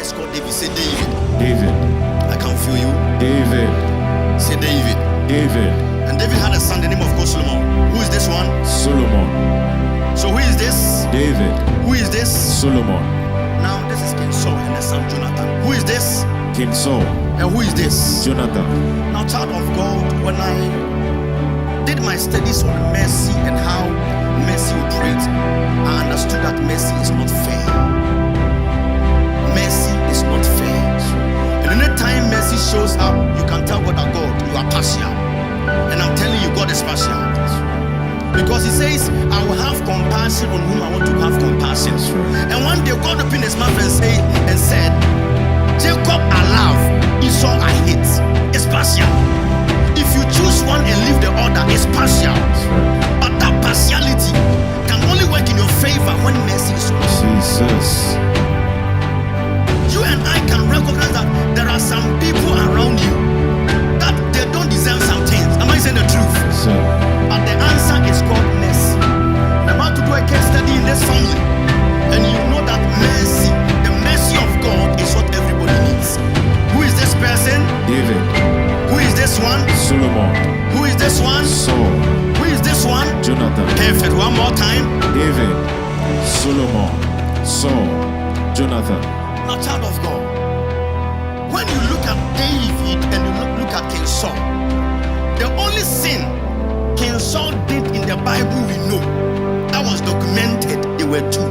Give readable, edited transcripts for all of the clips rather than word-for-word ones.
is called David. Say David. David. I can feel you. David. Say David. David. And David had a son, the name of God, Solomon. Who is this one? Solomon. So who is this? David. Who is this? Solomon. Now this is King Saul and the son Jonathan. Who is this? King Saul. And who is this? Jonathan. Now, child of God, when I did my studies on mercy and how mercy operates, I understood that mercy is not fair. Mercy is not fair. And anytime mercy shows up, you can tell God that God, you are partial. And I'm telling you, God is partial. Because he says, I will have compassion on whom I want to have compassion. And one day God opened his mouth and said, Jacob I love, Esau I hate. It's partial. If you choose one and leave the other, it's partial. But that partiality can only work in your favor when mercy is on you. Jesus. You and I can recognize that there are some people around you that they don't deserve some things. Am I saying the truth? Sir. But the answer is called mercy. I'm about to do a case study in this family, and you know that mercy, the mercy of God, is what everybody needs. Who is this person? David. Who is this one? Solomon. Who is this one? Saul. Who is this one? Jonathan. Perfect. One more time. David. Solomon. Saul. Jonathan. Now, child of God, when you look at David and you look at King Saul, the only sin King Saul did in the Bible we know that was documented, there were two.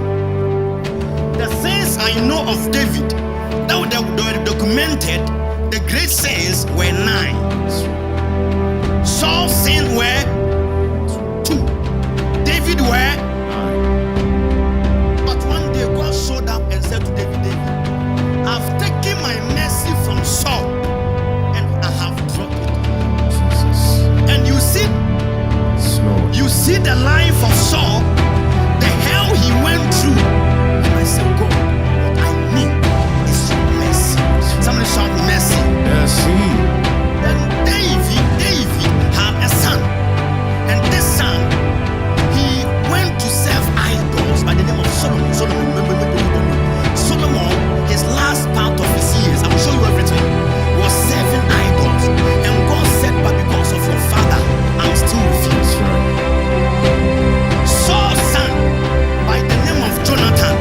The sins I know of David that were documented, the great sins were 9. Saul's sins were 2. David were 9. But one day God showed up and said to David, David, I've taken my mercy from Saul and I have dropped it. Jesus. And you see the life of Saul, the hell he went through. And I said, God, what I need is your mercy. Somebody shout mercy. Mercy. Then David had a son. And this son, he went to serve idols by the name of Solomon. Solomon, his last part of his years, I will show you everything, was serving idols. And God said, but because of your father, I'm still with you. Saul's son, by the name of Jonathan,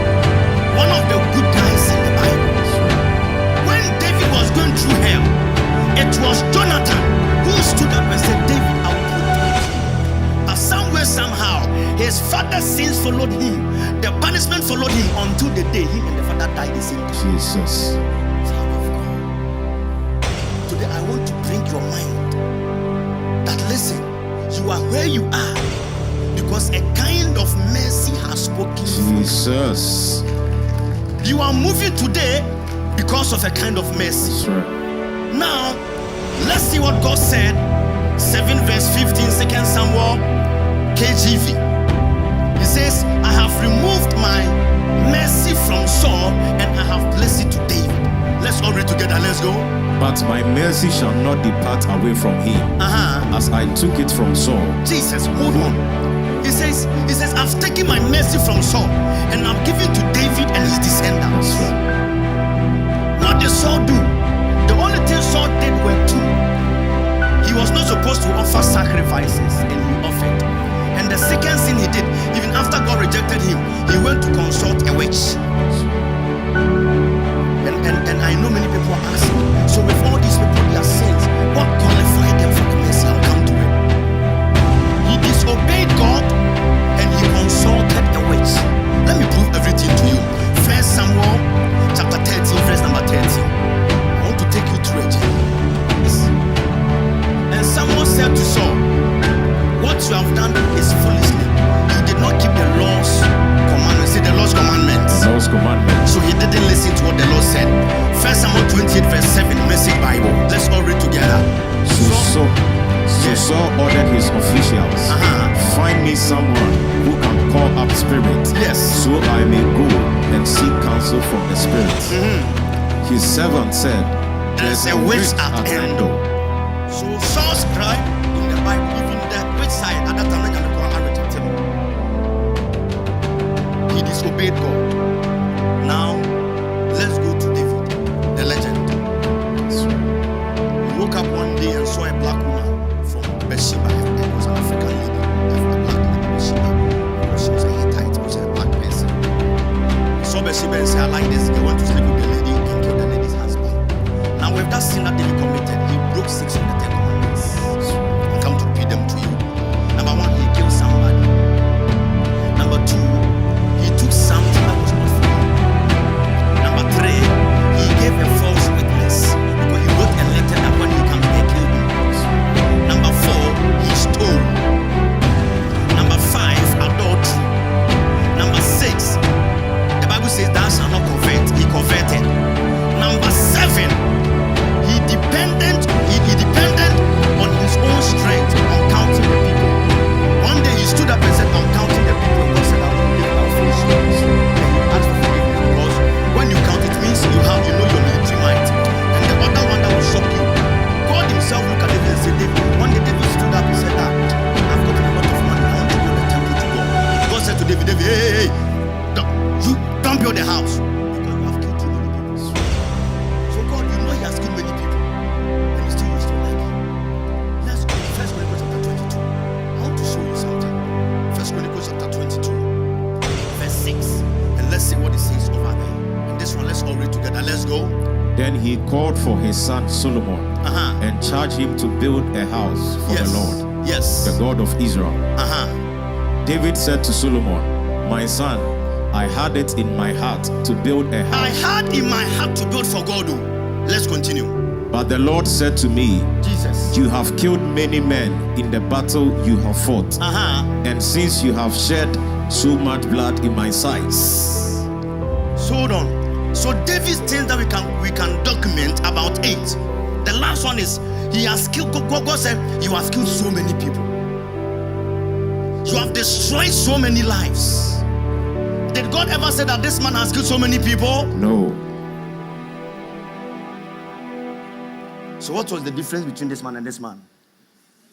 one of the good guys in the Bible. When David was going through hell, it was Jonathan who stood up and said, David, I will protect you. But somewhere, somehow, his father's sins followed him. The punishment followed him until the day him and the father died the same time. Jesus. Child of God. Today I want to bring your mind that listen, you are where you are because a kind of mercy has spoken. Jesus. You are moving today because of a kind of mercy. Sure. Now, let's see what God said. 7 verse 15, 2 Samuel, KJV. He says, I have removed my mercy from Saul and I have placed it to David. Let's all read together. Let's go. But my mercy shall not depart away from him, as I took it from Saul. Jesus, hold on. He says, I've taken my mercy from Saul and I'm giving to David and his descendants. What did Saul do? The only thing Saul did were 2. He was not supposed to offer sacrifices and he offered. And the second sin he did, even after God rejected him, he went to consult a witch. And I know many people are asking, so with all these people, their sins, what qualified them for the mercy? I'll come to it. He disobeyed God and he consulted a witch. Let me prove everything to you. 1 Samuel chapter 13, verse number 13. I want to take you through a journey. Yes. And Samuel said to Saul, what you have done is foolishly. You did not keep the Lord's commandments. Say the Lord's commandments. The Lord's commandments. So he didn't listen to what the Lord said. 1 Samuel 28 verse 7, Message Bible. Let's all read together. So Saul ordered his officials, find me someone who can call up spirits, Yes. so I may go and seek counsel from the spirits. His servant said, There's a witch at Endor. So Saul's scribe in the Bible, even the witch side, at that time, he disobeyed God. Now, let's go to David. say, I like this, they want to sleep with the lady, and kill the lady's husband. Now with that sin that David committed, he broke 6 of the 10 commandments. I come to repeat them to you. Number 1, he killed somebody. Number 2, he took something that was not for him. Number 3, he gave a false witness because he wrote a letter that when he comes they kill him. Number 4, he stole. Number 5, adultery. Number 6, the Bible says thou shalt not covet. He coveted. Number 7, he depended on his own strength on counting the people. One day he stood up and said, I'm counting the people. God said, I will give our afflictions. And he asked for forgiveness because when you count, it means you know your military might. And the other one that will shock you, God himself looked at David and said, David, one day David stood up and said, I've got a lot of money. I want to build a temple to God. God said to David, hey, you don't build a house because you have killed too many people. So God, you know he has killed many people. And he still used to like you. Let's go to 1 Chronicles chapter 22. I want to show you something. 1 Chronicles chapter 22, verse 6. And let's see what it says over there. And this one, let's all read together. Let's go. Then he called for his son Solomon and charged him to build a house for the Lord, the God of Israel. David said to Solomon, my son, I had it in my heart to build a house. I had in my heart to build for God. Let's continue. But the Lord said to me, Jesus, you have killed many men in the battle you have fought. And since you have shed so much blood in my sight. So hold on. So David's things that we can document about 8. The last one is he has killed. God said you have killed so many people. You have destroyed so many lives. Did God ever say that this man has killed so many people? No. So what was the difference between this man and this man?